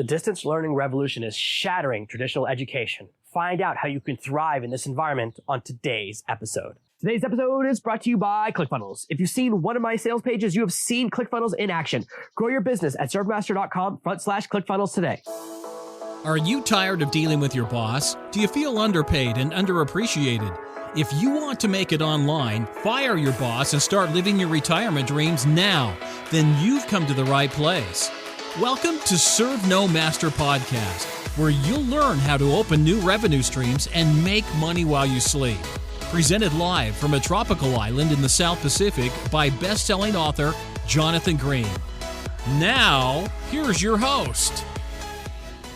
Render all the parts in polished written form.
The distance learning revolution is shattering traditional education. Find out how you can thrive in this environment on today's episode. Today's episode is brought to you by ClickFunnels. If you've seen one of my sales pages, you have seen ClickFunnels in action. Grow your business at servemaster.com/ClickFunnels today. Are you tired of dealing with your boss? Do you feel underpaid and underappreciated? If you want to make it online, fire your boss and start living your retirement dreams now, then you've come to the right place. Welcome to Serve No Master Podcast, where you'll learn how to open new revenue streams and make money while you sleep. Presented live from a tropical island in the South Pacific by best-selling author Jonathan Green. Now, here's your host.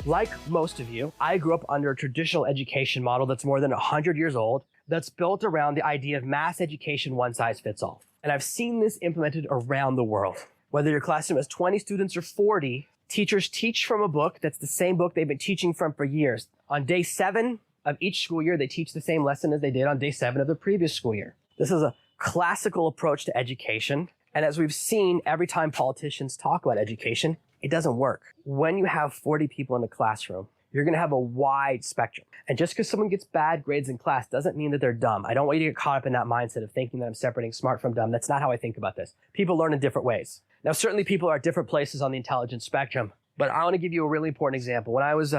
Like most of you, I grew up under a traditional education model that's more than 100 years old, that's built around the idea of mass education, one size fits all. And I've seen this implemented around the world. Whether your classroom has 20 students or 40, teachers teach from a book that's the same book they've been teaching from for years. On day 7 of each school year, they teach the same lesson as they did on day 7 of the previous school year. This is a classical approach to education. And as we've seen, every time politicians talk about education, it doesn't work. When you have 40 people in the classroom, you're going to have a wide spectrum. And just because someone gets bad grades in class doesn't mean that they're dumb. I don't want you to get caught up in that mindset of thinking that I'm separating smart from dumb. That's not how I think about this. People learn in different ways. Now, certainly people are at different places on the intelligence spectrum, but I want to give you a really important example. When I was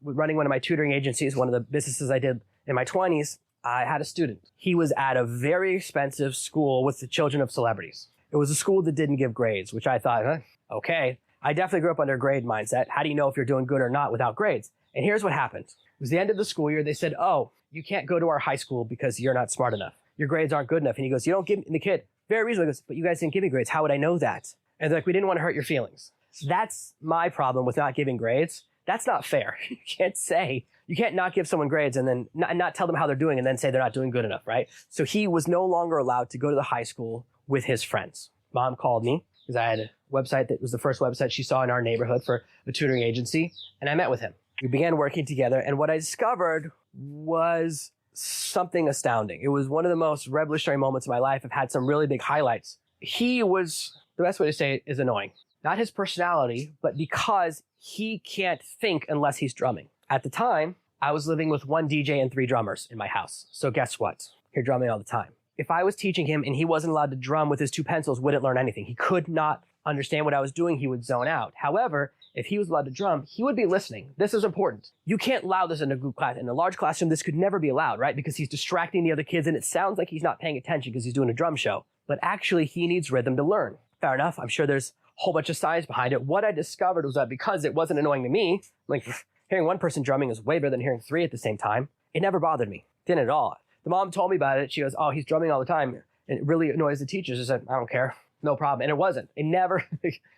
running one of my tutoring agencies, one of the businesses I did in my 20s, I had a student. He was at a very expensive school with the children of celebrities. It was a school that didn't give grades, which I thought, okay. I definitely grew up under a grade mindset. How do you know if you're doing good or not without grades? And here's what happened. It was the end of the school year. They said, oh, you can't go to our high school because you're not smart enough. Your grades aren't good enough. And he goes, you don't give me, and the kid very reasonably goes, but you guys didn't give me grades. How would I know that? And they're like, we didn't want to hurt your feelings. That's my problem with not giving grades. That's not fair. You can't not give someone grades and then not tell them how they're doing and then say they're not doing good enough, right? So he was no longer allowed to go to the high school with his friends. Mom called me because I had a website that was the first website she saw in our neighborhood for a tutoring agency, and I met with him. We began working together, and what I discovered was something astounding. It was one of the most revolutionary moments of my life. I've had some really big highlights. He was, the best way to say it is annoying. Not his personality, but because he can't think unless he's drumming. At the time, I was living with one DJ and 3 drummers in my house. So guess what? You're drumming all the time. If I was teaching him and he wasn't allowed to drum with his 2 pencils, wouldn't learn anything. He could not understand what I was doing. He would zone out. However, if he was allowed to drum, he would be listening. This is important. You can't allow this in a group class. In a large classroom, this could never be allowed, right? Because he's distracting the other kids and it sounds like he's not paying attention because he's doing a drum show. But actually, he needs rhythm to learn. Fair enough. I'm sure there's a whole bunch of science behind it. What I discovered was that because it wasn't annoying to me, like hearing one person drumming is way better than hearing 3 at the same time. It never bothered me. Didn't at all. The mom told me about it. She goes, oh, he's drumming all the time. And it really annoys the teachers. I said, I don't care. No problem. And it wasn't. It never,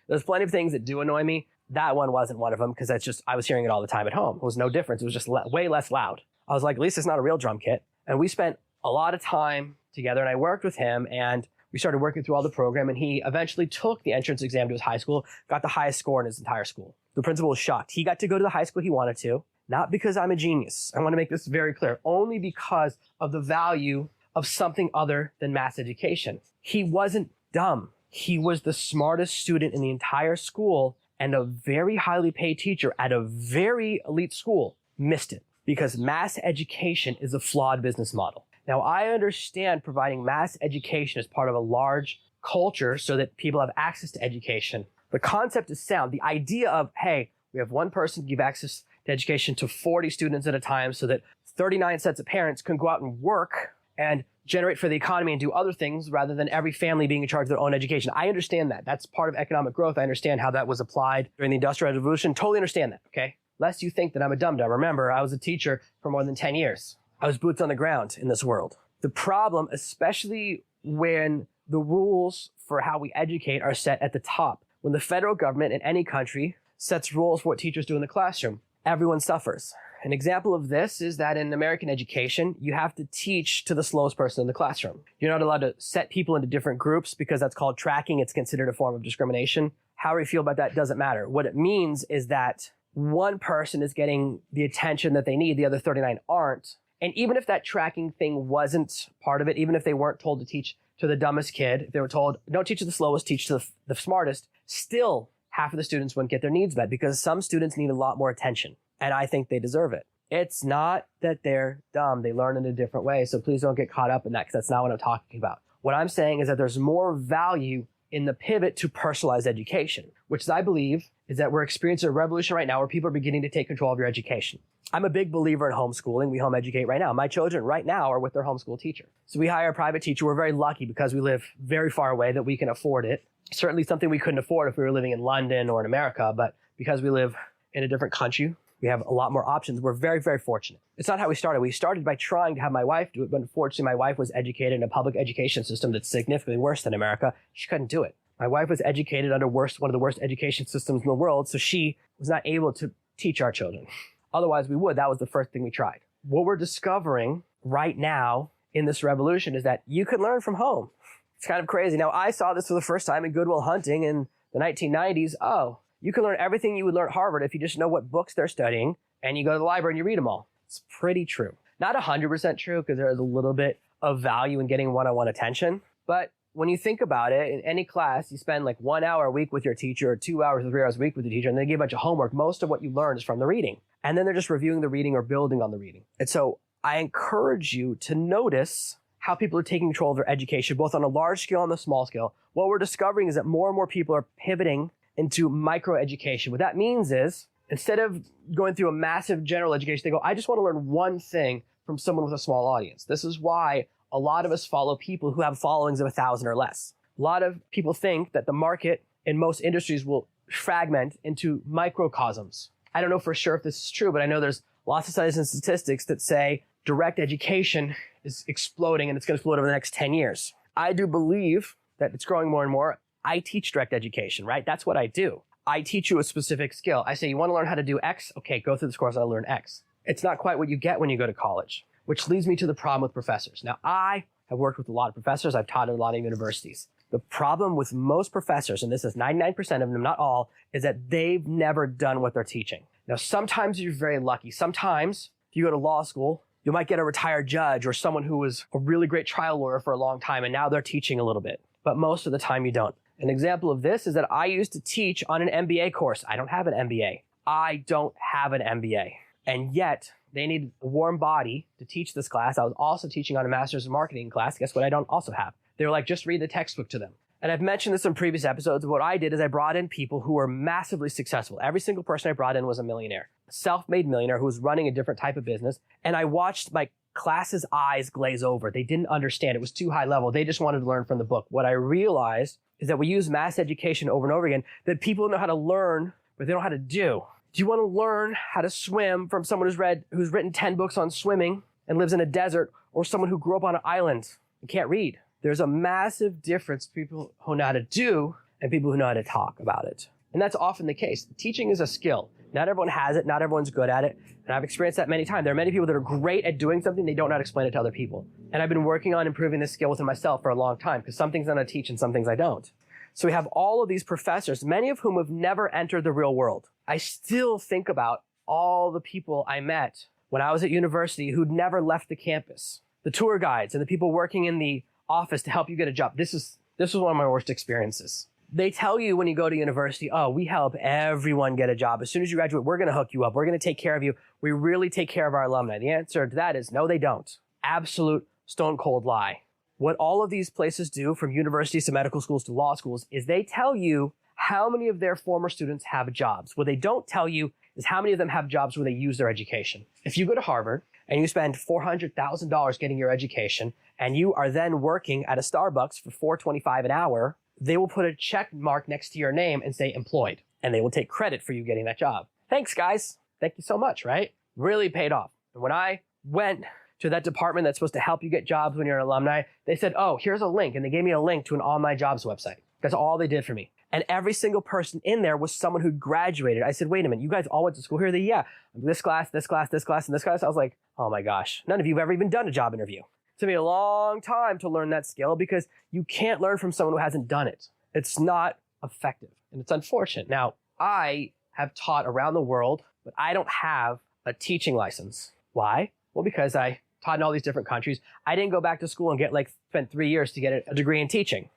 there's plenty of things that do annoy me. That one wasn't one of them because that's just, I was hearing it all the time at home. It was no difference. It was just way less loud. I was like, at least it's not a real drum kit. And we spent a lot of time together and I worked with him and we started working through all the program and he eventually took the entrance exam to his high school, got the highest score in his entire school. The principal was shocked. He got to go to the high school he wanted to, not because I'm a genius. I want to make this very clear, only because of the value of something other than mass education. He wasn't dumb. He was the smartest student in the entire school and a very highly paid teacher at a very elite school missed it because mass education is a flawed business model. Now, I understand providing mass education as part of a large culture so that people have access to education. The concept is sound. The idea of, hey, we have one person give access to education to 40 students at a time so that 39 sets of parents can go out and work and generate for the economy and do other things rather than every family being in charge of their own education. I understand that. That's part of economic growth. I understand how that was applied during the Industrial Revolution. Totally understand that, okay? Lest you think that I'm a dum-dum. Remember, I was a teacher for more than 10 years. I was boots on the ground in this world. The problem, especially when the rules for how we educate are set at the top, when the federal government in any country sets rules for what teachers do in the classroom, everyone suffers. An example of this is that in American education, you have to teach to the slowest person in the classroom. You're not allowed to set people into different groups because that's called tracking. It's considered a form of discrimination. However you feel about that doesn't matter. What it means is that one person is getting the attention that they need, the other 39 aren't. And even if that tracking thing wasn't part of it, even if they weren't told to teach to the dumbest kid, if they were told, don't teach to the slowest, teach to the smartest, still half of the students wouldn't get their needs met because some students need a lot more attention, and I think they deserve it. It's not that they're dumb. They learn in a different way, so please don't get caught up in that because that's not what I'm talking about. What I'm saying is that there's more value in the pivot to personalized education, which I believe is that we're experiencing a revolution right now where people are beginning to take control of your education. I'm a big believer in homeschooling. We home educate right now. My children right now are with their homeschool teacher. So we hire a private teacher. We're very lucky because we live very far away that we can afford it. Certainly something we couldn't afford if we were living in London or in America, but because we live in a different country, we have a lot more options. We're very, very fortunate. It's not how we started. We started by trying to have my wife do it, but unfortunately my wife was educated in a public education system that's significantly worse than America. She couldn't do it. My wife was educated under one of the worst education systems in the world, so she was not able to teach our children. Otherwise, we would. That was the first thing we tried. What we're discovering right now in this revolution is that you can learn from home. It's kind of crazy. Now, I saw this for the first time in Good Will Hunting in the 1990s. Oh, you can learn everything you would learn at Harvard if you just know what books they're studying and you go to the library and you read them all. It's pretty true. Not 100% true because there is a little bit of value in getting one-on-one attention. But when you think about it, in any class, you spend like 1 hour a week with your teacher or 2 hours or 3 hours a week with your teacher, and they give you a bunch of homework. Most of what you learn is from the reading. And then they're just reviewing the reading or building on the reading. And so I encourage you to notice how people are taking control of their education, both on a large scale and a small scale. What we're discovering is that more and more people are pivoting into micro education. What that means is instead of going through a massive general education, they go, I just want to learn one thing from someone with a small audience. This is why a lot of us follow people who have followings of 1,000 or less. A lot of people think that the market in most industries will fragment into microcosms. I don't know for sure if this is true, but I know there's lots of studies and statistics that say direct education is exploding and it's going to explode over the next 10 years. I do believe that it's growing more and more. I teach direct education, right? That's what I do. I teach you a specific skill. I say, you want to learn how to do X? Okay, go through this course, I'll learn X. It's not quite what you get when you go to college, which leads me to the problem with professors. Now, I have worked with a lot of professors. I've taught at a lot of universities. The problem with most professors, and this is 99% of them, not all, is that they've never done what they're teaching. Now, sometimes you're very lucky. Sometimes if you go to law school, you might get a retired judge or someone who was a really great trial lawyer for a long time, and now they're teaching a little bit. But most of the time you don't. An example of this is that I used to teach on an MBA course. I don't have an MBA. I don't have an MBA. And yet, they needed a warm body to teach this class. I was also teaching on a master's in marketing class. Guess what I don't also have? They were like, just read the textbook to them. And I've mentioned this in previous episodes. What I did is I brought in people who were massively successful. Every single person I brought in was a millionaire, a self-made millionaire who was running a different type of business. And I watched my class's eyes glaze over. They didn't understand. It was too high level. They just wanted to learn from the book. What I realized is that we use mass education over and over again, that people know how to learn, but they don't know how to do. Do you want to learn how to swim from someone who's written 10 books on swimming and lives in a desert, or someone who grew up on an island and can't read? There's a massive difference between people who know how to do and people who know how to talk about it. And that's often the case. Teaching is a skill. Not everyone has it. Not everyone's good at it. And I've experienced that many times. There are many people that are great at doing something. They don't know how to explain it to other people. And I've been working on improving this skill within myself for a long time because some things I know how to teach and some things I don't. So we have all of these professors, many of whom have never entered the real world. I still think about all the people I met when I was at university who'd never left the campus. The tour guides and the people working in the office to help you get a job. This was one of my worst experiences. They tell you when you go to university, oh, we help everyone get a job. As soon as you graduate, we're going to hook you up. We're going to take care of you. We really take care of our alumni. The answer to that is no, they don't. Absolute stone cold lie. What all of these places do, from universities to medical schools to law schools, is they tell you how many of their former students have jobs. What they don't tell you is how many of them have jobs where they use their education. If you go to Harvard and you spend $400,000 getting your education and you are then working at a Starbucks for $4.25 an hour, they will put a check mark next to your name and say employed, and they will take credit for you getting that job. Thanks, guys. Thank you so much, right? Really paid off. And when I went to that department that's supposed to help you get jobs when you're an alumni, they said, oh, here's a link. And they gave me a link to an online jobs website. That's all they did for me. And every single person in there was someone who graduated. I said, wait a minute, you guys all went to school here? Yeah, this class, this class, this class, and this class. I was like, oh my gosh, none of you have ever even done a job interview. It took me a long time to learn that skill because you can't learn from someone who hasn't done it. It's not effective, and it's unfortunate. Now, I have taught around the world, but I don't have a teaching license. Why? Well, because I taught in all these different countries. I didn't go back to school and spent 3 years to get a degree in teaching.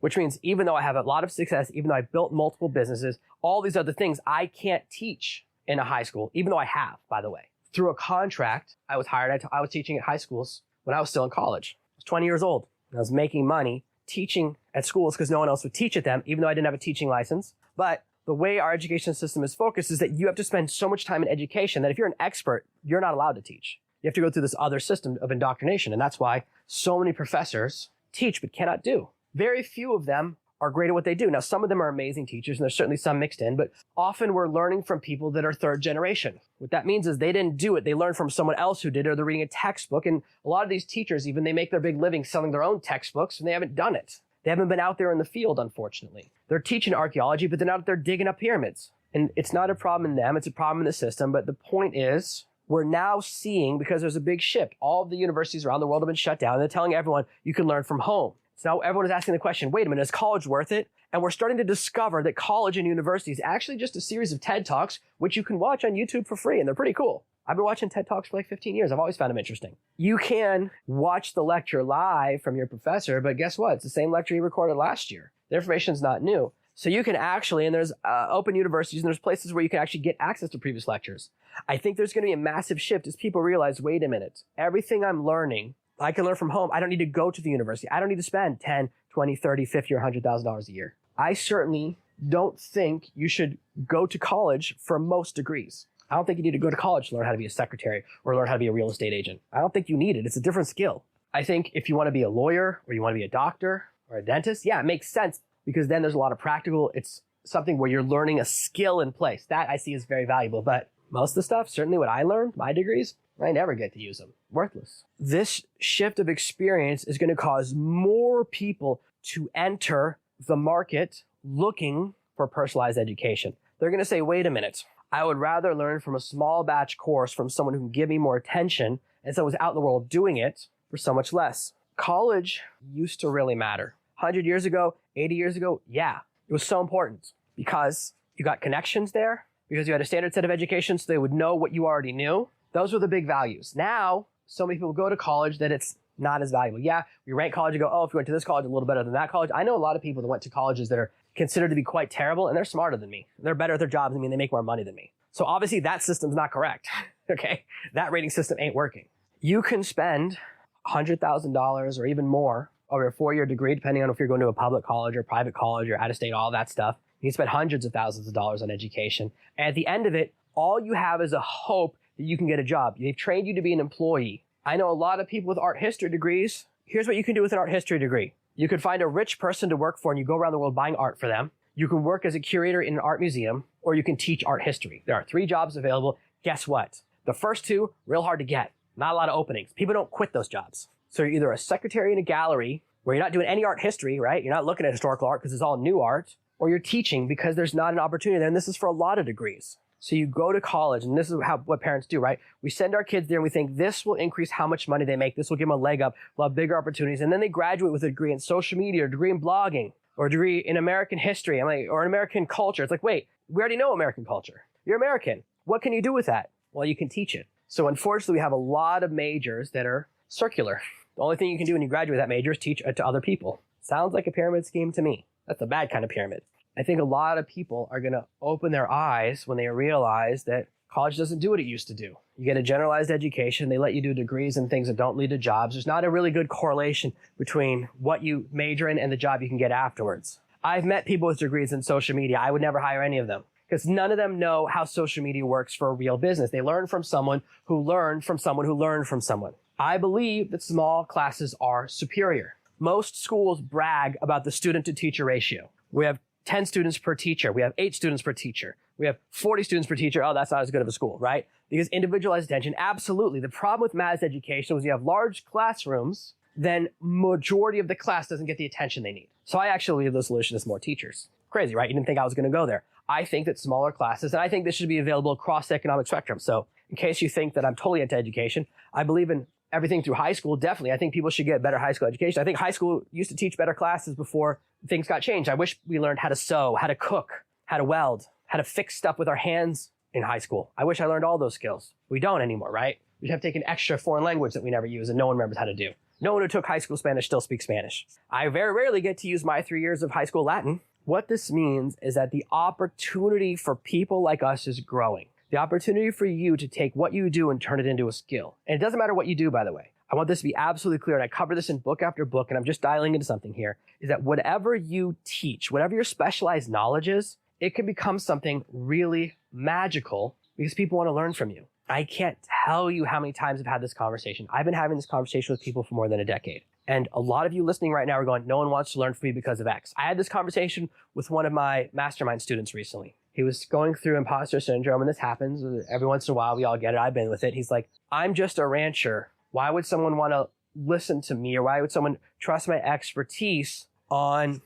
which means even though I have a lot of success, even though I built multiple businesses, all these other things I can't teach in a high school, even though I have, by the way. Through a contract, I was hired. I was teaching at high schools when I was still in college. I was 20 years old. And I was making money teaching at schools because no one else would teach at them, even though I didn't have a teaching license. But the way our education system is focused is that you have to spend so much time in education that if you're an expert, you're not allowed to teach. You have to go through this other system of indoctrination. And that's why so many professors teach but cannot do. Very few of them are great at what they do. Now, some of them are amazing teachers, and there's certainly some mixed in, but often we're learning from people that are third generation. What that means is they didn't do it. They learned from someone else who did it, or they're reading a textbook. And a lot of these teachers, even they make their big living selling their own textbooks, and they haven't done it. They haven't been out there in the field, unfortunately. They're teaching archaeology, but they're not out there digging up pyramids. And it's not a problem in them. It's a problem in the system. But the point is, we're now seeing, because there's a big shift, all of the universities around the world have been shut down. And they're telling everyone you can learn from home. So now everyone is asking the question, wait a minute, is college worth it? And we're starting to discover that college and university is actually just a series of TED Talks, which you can watch on YouTube for free. And they're pretty cool. I've been watching TED Talks for like 15 years. I've always found them interesting. You can watch the lecture live from your professor, but guess what? It's the same lecture you recorded last year. The information's not new. So you can actually, and there's open universities and there's places where you can actually get access to previous lectures. I think there's going to be a massive shift as people realize, wait a minute, everything I'm learning, I can learn from home. I don't need to go to the university. I don't need to spend 10, 20, 30, 50, or $100,000 a year. I certainly don't think you should go to college for most degrees. I don't think you need to go to college to learn how to be a secretary or learn how to be a real estate agent. I don't think you need it. It's a different skill. I think if you want to be a lawyer or you want to be a doctor or a dentist, yeah, it makes sense because then there's a lot of practical. It's something where you're learning a skill in place. That I see is very valuable. But most of the stuff, certainly what I learned, my degrees, I never get to use them. Worthless. This shift of experience is going to cause more people to enter the market looking for personalized education. They're going to say, wait a minute, I would rather learn from a small batch course from someone who can give me more attention and someone's out in the world doing it for so much less. College used to really matter. 100 years ago, 80 years ago, yeah, it was so important because you got connections there, because you had a standard set of education so they would know what you already knew. Those were the big values. Now, so many people go to college that it's not as valuable. Yeah, we rank college and go, oh, if you went to this college, a little better than that college. I know a lot of people that went to colleges that are considered to be quite terrible, and they're smarter than me. They're better at their jobs than me, and they make more money than me. So obviously that system's not correct, okay? That rating system ain't working. You can spend $100,000 or even more over a 4-year degree, depending on if you're going to a public college or private college or out of state, all that stuff. You can spend hundreds of thousands of dollars on education. And at the end of it, all you have is a hope that you can get a job. They've trained you to be an employee. I know a lot of people with art history degrees. Here's what you can do with an art history degree. You could find a rich person to work for and you go around the world buying art for them. You can work as a curator in an art museum, or you can teach art history. There are 3 jobs available. Guess what? The first 2, real hard to get. Not a lot of openings. People don't quit those jobs. So you're either a secretary in a gallery where you're not doing any art history, right? You're not looking at historical art because it's all new art, or you're teaching because there's not an opportunity there. And this is for a lot of degrees. So you go to college, and this is what parents do, right? We send our kids there and we think this will increase how much money they make. This will give them a leg up. They'll have bigger opportunities. And then they graduate with a degree in social media, or a degree in blogging, or a degree in American history, or in American culture. It's like, wait, we already know American culture. You're American. What can you do with that? Well, you can teach it. So unfortunately, we have a lot of majors that are circular. The only thing you can do when you graduate that major is teach it to other people. Sounds like a pyramid scheme to me. That's a bad kind of pyramid. I think a lot of people are going to open their eyes when they realize that college doesn't do what it used to do. You get a generalized education. They let you do degrees and things that don't lead to jobs. There's not a really good correlation between what you major in and the job you can get afterwards. I've met people with degrees in social media. I would never hire any of them because none of them know how social media works for a real business. They learn from someone who learned from someone who learned from someone. I believe that small classes are superior. Most schools brag about the student-to-teacher ratio. We have 10 students per teacher. We have 8 students per teacher. We have 40 students per teacher. Oh, that's not as good of a school, right? Because individualized attention, absolutely. The problem with mass education is you have large classrooms, then majority of the class doesn't get the attention they need. So I actually believe the solution is more teachers. Crazy, right? You didn't think I was going to go there. I think that smaller classes, and I think this should be available across the economic spectrum. So in case you think that I'm totally anti-education, I believe in everything through high school. Definitely. I think people should get better high school education. I think high school used to teach better classes before things got changed. I wish we learned how to sew, how to cook, how to weld, how to fix stuff with our hands in high school. I wish I learned all those skills. We don't anymore, right? We have taken extra foreign language that we never use and no one remembers how to do. No one who took high school Spanish still speaks Spanish. I very rarely get to use my 3 years of high school Latin. What this means is that the opportunity for people like us is growing. The opportunity for you to take what you do and turn it into a skill. And it doesn't matter what you do, by the way. I want this to be absolutely clear, and I cover this in book after book, and I'm just dialing into something here, is that whatever you teach, whatever your specialized knowledge is, it can become something really magical because people want to learn from you. I can't tell you how many times I've had this conversation. I've been having this conversation with people for more than a decade. And a lot of you listening right now are going, no one wants to learn from me because of X. I had this conversation with one of my mastermind students recently. He was going through imposter syndrome, and this happens every once in a while. We all get it. I've been with it. He's like, I'm just a rancher. Why would someone want to listen to me, or why would someone trust my expertise on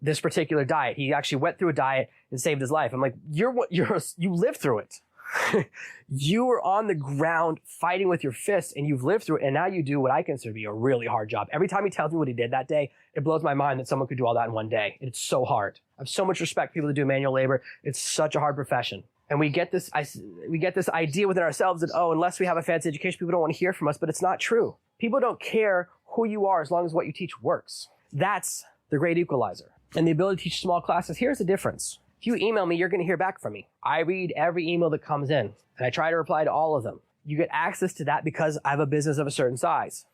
this particular diet? He actually went through a diet and saved his life. I'm like, you lived through it. You were on the ground fighting with your fists, and you've lived through it, and now you do what I consider to be a really hard job. Every time he tells me what he did that day, it blows my mind that someone could do all that in one day. It's so hard. I have so much respect for people that do manual labor. It's such a hard profession. And we get this idea within ourselves that, oh, unless we have a fancy education, people don't want to hear from us, but it's not true. People don't care who you are as long as what you teach works. That's the great equalizer. And the ability to teach small classes, here's the difference. If you email me, you're going to hear back from me. I read every email that comes in, and I try to reply to all of them. You get access to that because I have a business of a certain size.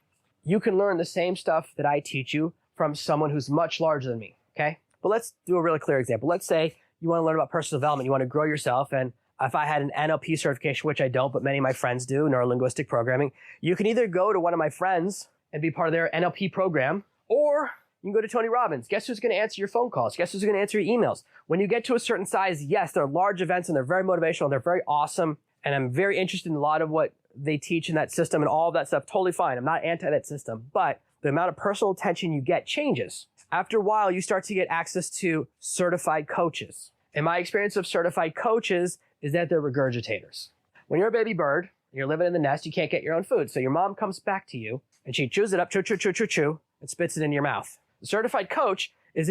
You can learn the same stuff that I teach you from someone who's much larger than me, okay? But let's do a really clear example. Let's say you want to learn about personal development. You want to grow yourself, and if I had an NLP certification, which I don't, but many of my friends do, neurolinguistic programming, you can either go to one of my friends and be part of their NLP program, or you can go to Tony Robbins. Guess who's going to answer your phone calls? Guess who's going to answer your emails? When you get to a certain size, yes, they're large events and they're very motivational. They're very awesome. And I'm very interested in a lot of what they teach in that system and all of that stuff. Totally fine. I'm not anti that system, but the amount of personal attention you get changes. After a while, you start to get access to certified coaches. And my experience of certified coaches is that they're regurgitators. When you're a baby bird, and you're living in the nest, you can't get your own food. So your mom comes back to you and she chews it up, chew, chew, chew, chew, chew, and spits it in your mouth. The certified coach is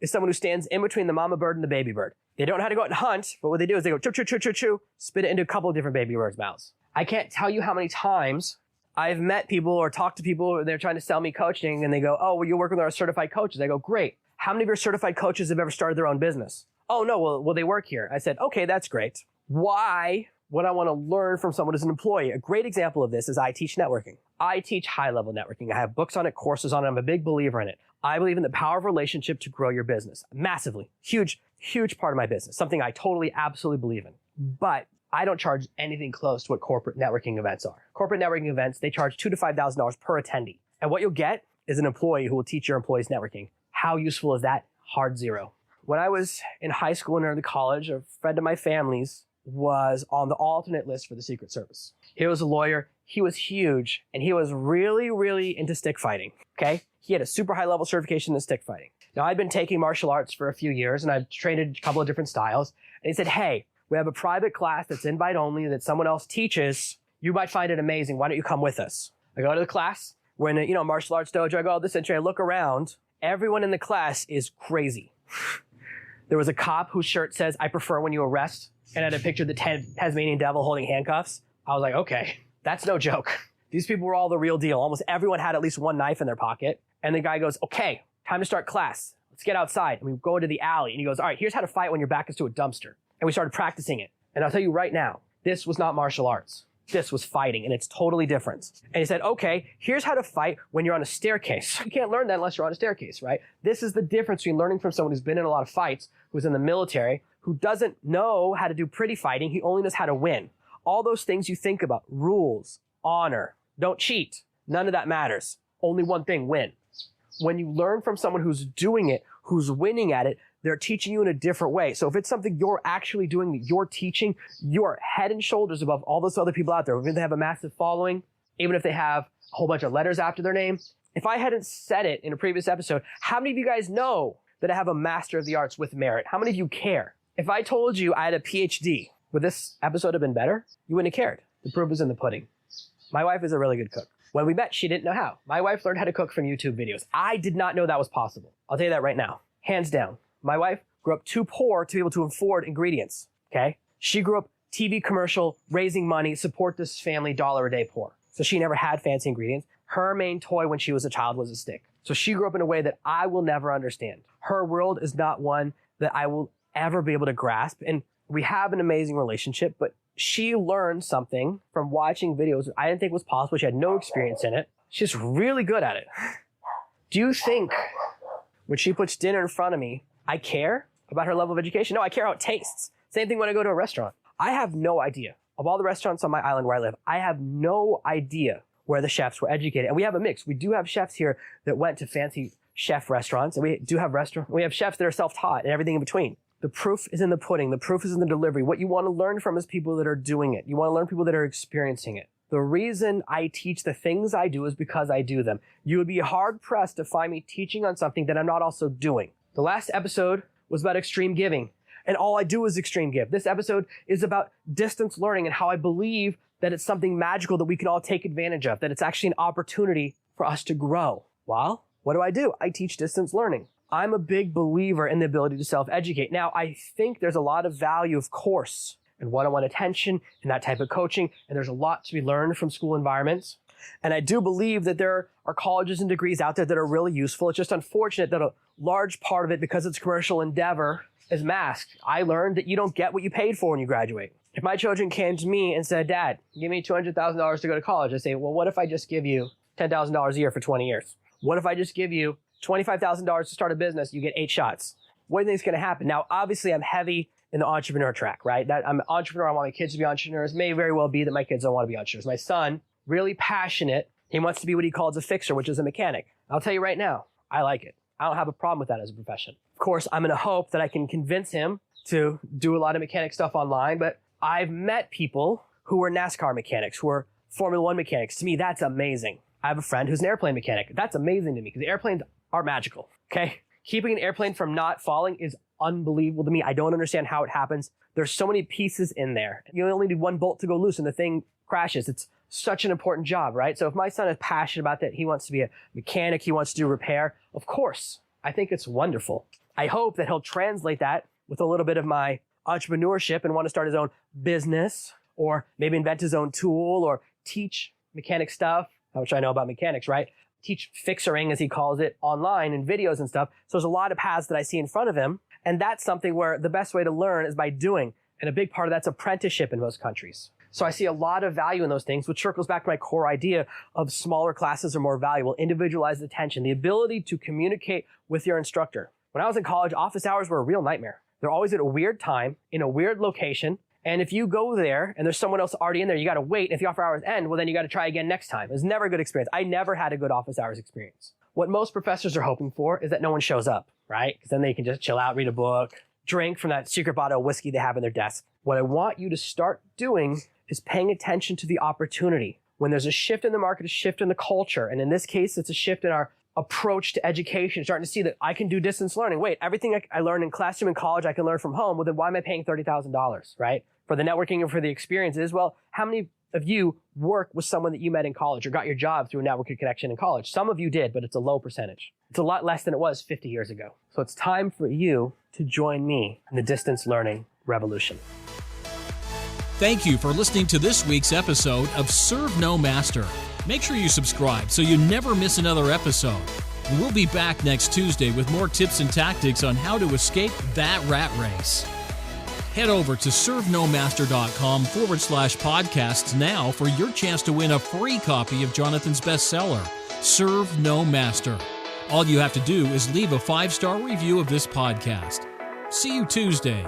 someone who stands in between the mama bird and the baby bird. They don't know how to go out and hunt, but what they do is they go chew, chew, chew, chew, chew, spit it into a couple of different baby birds' mouths. I can't tell you how many times I've met people or talked to people, they're trying to sell me coaching, and they go, oh, well, you work with our certified coaches. I go, great. How many of your certified coaches have ever started their own business? Oh, no, well, they work here. I said, okay, that's great. Why would I want to learn from someone as an employee? A great example of this is I teach networking. I teach high-level networking. I have books on it, courses on it. I'm a big believer in it. I believe in the power of relationship to grow your business. Massively. Huge, huge part of my business. Something I totally, absolutely believe in. But I don't charge anything close to what corporate networking events are. Corporate networking events, they charge $2,000 to $5,000 per attendee. And what you'll get is an employee who will teach your employees networking. How useful is that? Hard zero. When I was in high school and early college, a friend of my family's was on the alternate list for the Secret Service. He was a lawyer. He was huge, and he was really, really into stick fighting, okay? He had a super high-level certification in stick fighting. Now, I've been taking martial arts for a few years, and I've trained a couple of different styles. And he said, hey, we have a private class that's invite only that someone else teaches. You might find it amazing. Why don't you come with us? I go to the class. We're in a, martial arts dojo. I go, this entry. I look around. Everyone in the class is crazy. There was a cop whose shirt says, I prefer when you arrest, and had a picture of the Tasmanian devil holding handcuffs. I was like, okay, that's no joke. These people were all the real deal. Almost everyone had at least one knife in their pocket. And the guy goes, okay, time to start class. Let's get outside. And we go into the alley. And he goes, all right, here's how to fight when your back is to a dumpster. And we started practicing it. And I'll tell you right now, this was not martial arts. This was fighting, and it's totally different. And he said, okay, here's how to fight when you're on a staircase. You can't learn that unless you're on a staircase, right? This is the difference between learning from someone who's been in a lot of fights, who's in the military, who doesn't know how to do pretty fighting. He only knows how to win. All those things you think about, rules, honor, don't cheat. None of that matters. Only one thing, win. When you learn from someone who's doing it, who's winning at it, they're teaching you in a different way. So if it's something you're actually doing that you're teaching, you're head and shoulders above all those other people out there. Even if they have a massive following, even if they have a whole bunch of letters after their name. If I hadn't said it in a previous episode, how many of you guys know that I have a Master of the Arts with merit? How many of you care? If I told you I had a PhD, would this episode have been better? You wouldn't have cared. The proof is in the pudding. My wife is a really good cook. When we met, she didn't know how. My wife learned how to cook from YouTube videos. I did not know that was possible. I'll tell you that right now. Hands down. My wife grew up too poor to be able to afford ingredients, okay? She grew up TV commercial, raising money, support this family, $1 a day poor. So she never had fancy ingredients. Her main toy when she was a child was a stick. So she grew up in a way that I will never understand. Her world is not one that I will ever be able to grasp. And we have an amazing relationship, but she learned something from watching videos I didn't think was possible. She had no experience in it. She's really good at it. Do you think when she puts dinner in front of me, I care about her level of education? No, I care how it tastes. Same thing when I go to a restaurant. I have no idea. Of all the restaurants on my island where I live, I have no idea where the chefs were educated. And we have a mix. We do have chefs here that went to fancy chef restaurants, and we have chefs that are self-taught and everything in between. The proof is in the pudding. The proof is in the delivery. What you want to learn from is people that are doing it. You want to learn people that are experiencing it. The reason I teach the things I do is because I do them. You would be hard pressed to find me teaching on something that I'm not also doing. The last episode was about extreme giving, and all I do is extreme give. This episode is about distance learning and how I believe that it's something magical that we can all take advantage of, that it's actually an opportunity for us to grow. Well, what do? I teach distance learning. I'm a big believer in the ability to self-educate. Now, I think there's a lot of value, of course, in one-on-one attention and that type of coaching, and there's a lot to be learned from school environments. And I do believe that there are colleges and degrees out there that are really useful. It's just unfortunate that a large part of it, because it's commercial endeavor, is masked. I learned that you don't get what you paid for when you graduate. If my children came to me and said, Dad, give me $200,000 to go to college, I say, well, what if I just give you $10,000 a year for 20 years? What if I just give you $25,000 to start a business, you get 8 shots? What do you think is going to happen? Now, obviously, I'm heavy in the entrepreneur track, right? That I'm an entrepreneur. I want my kids to be entrepreneurs. May very well be that my kids don't want to be entrepreneurs. My son, really passionate. He wants to be what he calls a fixer, which is a mechanic. I'll tell you right now, I like it. I don't have a problem with that as a profession. Of course, I'm going to hope that I can convince him to do a lot of mechanic stuff online, but I've met people who are NASCAR mechanics, who are Formula One mechanics. To me, that's amazing. I have a friend who's an airplane mechanic. That's amazing to me because the airplanes are magical, okay? Keeping an airplane from not falling is unbelievable to me. I don't understand how it happens. There's so many pieces in there. You only need one bolt to go loose and the thing crashes. It's such an important job, right? So if my son is passionate about that, he wants to be a mechanic, he wants to do repair, of course, I think it's wonderful. I hope that he'll translate that with a little bit of my entrepreneurship and want to start his own business or maybe invent his own tool or teach mechanic stuff, which I know about mechanics, right? Teach fixering, as he calls it, online and videos and stuff. So there's a lot of paths that I see in front of him. And that's something where the best way to learn is by doing. And a big part of that's apprenticeship in most countries. So I see a lot of value in those things, which circles back to my core idea of smaller classes are more valuable, individualized attention, the ability to communicate with your instructor. When I was in college, office hours were a real nightmare. They're always at a weird time, in a weird location. And if you go there and there's someone else already in there, you got to wait. If the office hours end, well, then you got to try again next time. It was never a good experience. I never had a good office hours experience. What most professors are hoping for is that no one shows up, right? Because then they can just chill out, read a book, drink from that secret bottle of whiskey they have in their desk. What I want you to start doing is paying attention to the opportunity. When there's a shift in the market, a shift in the culture, and in this case, it's a shift in our approach to education, starting to see that I can do distance learning. Wait, everything I learned in classroom and college, I can learn from home. Well, then why am I paying $30,000, right? For the networking and for the experiences. Well, how many of you work with someone that you met in college or got your job through a networking connection in college? Some of you did, but it's a low percentage. It's a lot less than it was 50 years ago. So it's time for you to join me in the distance learning revolution. Thank you for listening to this week's episode of Serve No Master. Make sure you subscribe so you never miss another episode. And we'll be back next Tuesday with more tips and tactics on how to escape that rat race. Head over to servenomaster.com/podcasts now for your chance to win a free copy of Jonathan's bestseller, Serve No Master. All you have to do is leave a 5-star review of this podcast. See you Tuesday.